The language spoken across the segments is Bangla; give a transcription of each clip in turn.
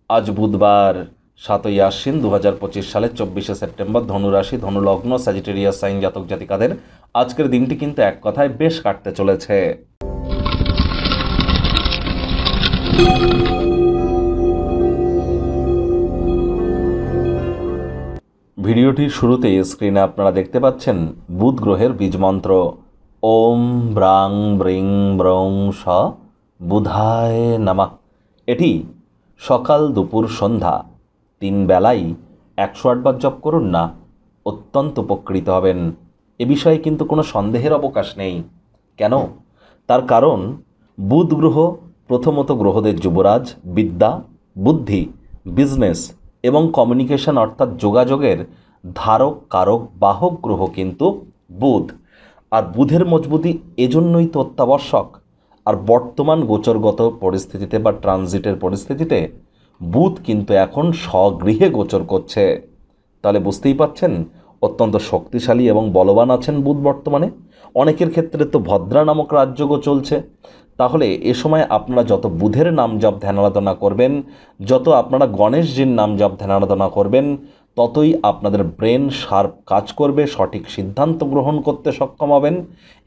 আজ বুধবার 7ই আশ্বিন 2025 সালের 24শে সেপ্টেম্বর, ধনুরাশি, ধনুলগ্ন, স্যাজিটেরিয়াস সাইন জাতক জাতিকাদের আজকের দিনটি কিন্তু এক কথায় বেশ কাটতে চলেছে। ভিডিওটির শুরুতে স্ক্রিনে আপনারা দেখতে পাচ্ছেন বুধ গ্রহের বীজমন্ত্র ওম ব্রাং ব্রিং ব্রং স বুধায় নামা। এটি সকাল দুপুর সন্ধ্যা 3 বেলাই 108 বার জপ করুন না, অত্যন্ত উপকৃত হবেন। এ বিষয়ে কিন্তু কোনো সন্দেহের অবকাশ নেই। কেন? তার কারণ বুধ গ্রহ প্রথমত গ্রহদের যুবরাজ, বিদ্যা, বুদ্ধি, বিজনেস এবং কমিউনিকেশন অর্থাৎ যোগাযোগের ধারক, কারক, বাহক গ্রহ কিন্তু বুধ। আর বুধের মজবুতি এজন্যই তো অত্যাবশ্যক। আর বর্তমান গোচরগত পরিস্থিতিতে বা ট্রানজিটের পরিস্থিতিতে বুধ কিন্তু এখন স্বগৃহে গোচর করছে। তাহলে বুঝতেই পাচ্ছেন অত্যন্ত শক্তিশালী এবং বলবান আছেন বুধ বর্তমানে। অনেকের ক্ষেত্রে তো ভদ্রা নামক রাজযোগও চলছে। তাহলে এ সময় আপনারা যত বুধের নাম জপ ধ্যান আরাধনা করবেন, যত আপনারা গণেশজির নাম জপ ধ্যান আরাধনা করবেন, ততই আপনাদের ব্রেন শার্প কাজ করবে, সঠিক সিদ্ধান্ত গ্রহণ করতে সক্ষম হবেন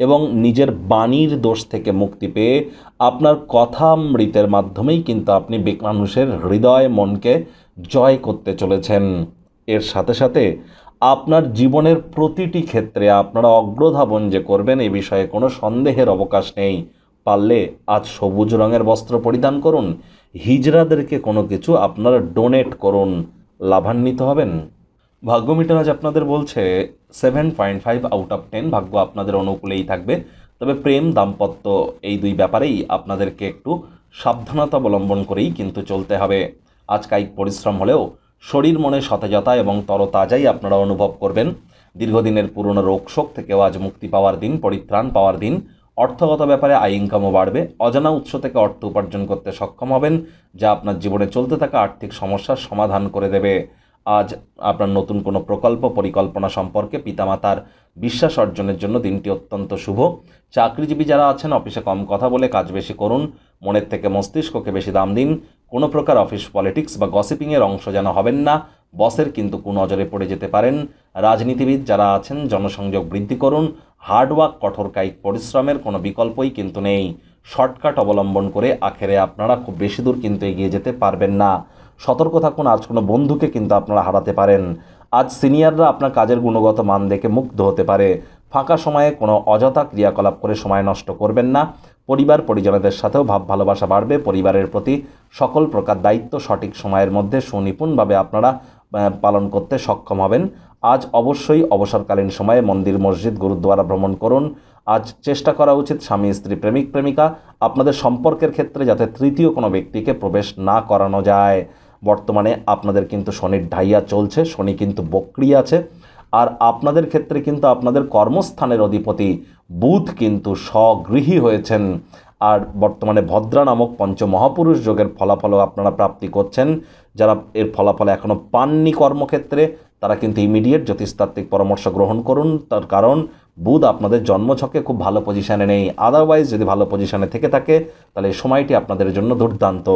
এবং নিজের বাণীর দোষ থেকে মুক্তি পেয়ে আপনার কথামৃতের মাধ্যমেই কিন্তু আপনি মানুষের হৃদয় মনকে জয় করতে চলেছেন। এর সাথে সাথে আপনার জীবনের প্রতিটি ক্ষেত্রে আপনারা অগ্রধাবন যে করবেন এ বিষয়ে কোনো সন্দেহের অবকাশ নেই। পারলে আজ সবুজ রঙের বস্ত্র পরিধান করুন, হিজড়াদেরকে কোনো কিছু আপনারা ডোনেট করুন, লাভান্বিত হবেন। ভাগ্য মিটার আজ আপনাদের বলছে 7.5 আউট অফ 10, ভাগ্য আপনাদের অনুকূলেই থাকবে। তবে প্রেম, দাম্পত্য এই দুই ব্যাপারেই আপনাদেরকে একটু সাবধানতা অবলম্বন করেই কিন্তু চলতে হবে। আজ কায়িক পরিশ্রম হলেও শরীর মনে সতেজতা এবং তরতাজাই আপনারা অনুভব করবেন। দীর্ঘদিনের পুরনো রোগশোক থেকেও আজ মুক্তি পাওয়ার দিন, পরিত্রাণ পাওয়ার দিন। অর্থগত ব্যাপারে আয় ইনকামও বাড়বে, অজানা উৎস থেকে অর্থ উপার্জন করতে সক্ষম হবেন, যা আপনার জীবনে চলতে থাকা আর্থিক সমস্যার সমাধান করে দেবে। আজ আপনার নতুন কোনো প্রকল্প পরিকল্পনা সম্পর্কে পিতামাতার বিশ্বাস অর্জনের জন্য দিনটি অত্যন্ত শুভ। চাকরিজীবী যারা আছেন অফিসে কম কথা বলে কাজ বেশি করুন, মনের থেকে মস্তিষ্ককে বেশি দাম দিন। কোনো প্রকার অফিস পলিটিক্স বা গসিপিংয়ের অংশ যেন হবেন না, বসের কিন্তু কুনজরে পড়ে যেতে পারেন। রাজনীতিবিদ যারা আছেন জনসংযোগ বৃদ্ধি করুন। হার্ডওয়ার্ক, কঠোর কায়িক পরিশ্রমের কোনো বিকল্পই কিন্তু নেই। শর্টকাট অবলম্বন করে আখেরে আপনারা খুব বেশি দূর কিন্তু এগিয়ে যেতে পারবেন না। সতর্ক থাকুন, আজ কোনো বন্ধুকে কিন্তু আপনারা হারাতে পারেন। আজ সিনিয়ররা আপনার কাজের গুণগত মান দেখে মুগ্ধ হতে পারে। ফাঁকা সময়ে কোনো অযথা ক্রিয়াকলাপ করে সময় নষ্ট করবেন না। পরিবার পরিজনদের সাথেও ভাব ভালোবাসা বাড়বে। পরিবারের প্রতি সকল প্রকার দায়িত্ব সঠিক সময়ের মধ্যে সুনিপুণভাবে আপনারা পালন করতে সক্ষম হবেন। আজ অবশ্যই অবসরকালীন সময়ে মন্দির, মসজিদ, গুরুদ্বারা ভ্রমণ করুন। আজ চেষ্টা করা উচিত স্বামী স্ত্রী, প্রেমিক প্রেমিকা আপনাদের সম্পর্কের ক্ষেত্রে যাতে তৃতীয় কোনো ব্যক্তিকে প্রবেশ না করানো যায়। বর্তমানে আপনাদের কিন্তু শনির ঢাইয়া চলছে, শনি কিন্তু বক্রি আছে। আর আপনাদের ক্ষেত্রে কিন্তু আপনাদের কর্মস্থানের অধিপতি বুধ কিন্তু স্বগৃহী হয়েছেন। আর বর্তমানে ভদ্রা নামক পঞ্চমহাপুরুষ যোগের ফলাফলও আপনারা প্রাপ্তি করছেন। যারা এর ফলাফল এখনও পাননি কর্মক্ষেত্রে, তারা কিন্তু ইমিডিয়েট জ্যোতিষতাত্ত্বিক পরামর্শ গ্রহণ করুন। তার কারণ বুধ আপনাদের জন্মছকে খুব ভালো পজিশানে নেই। আদারওয়াইজ যদি ভালো পজিশানে থেকে থাকে তাহলে এই সময়টি আপনাদের জন্য দুর্দান্ত।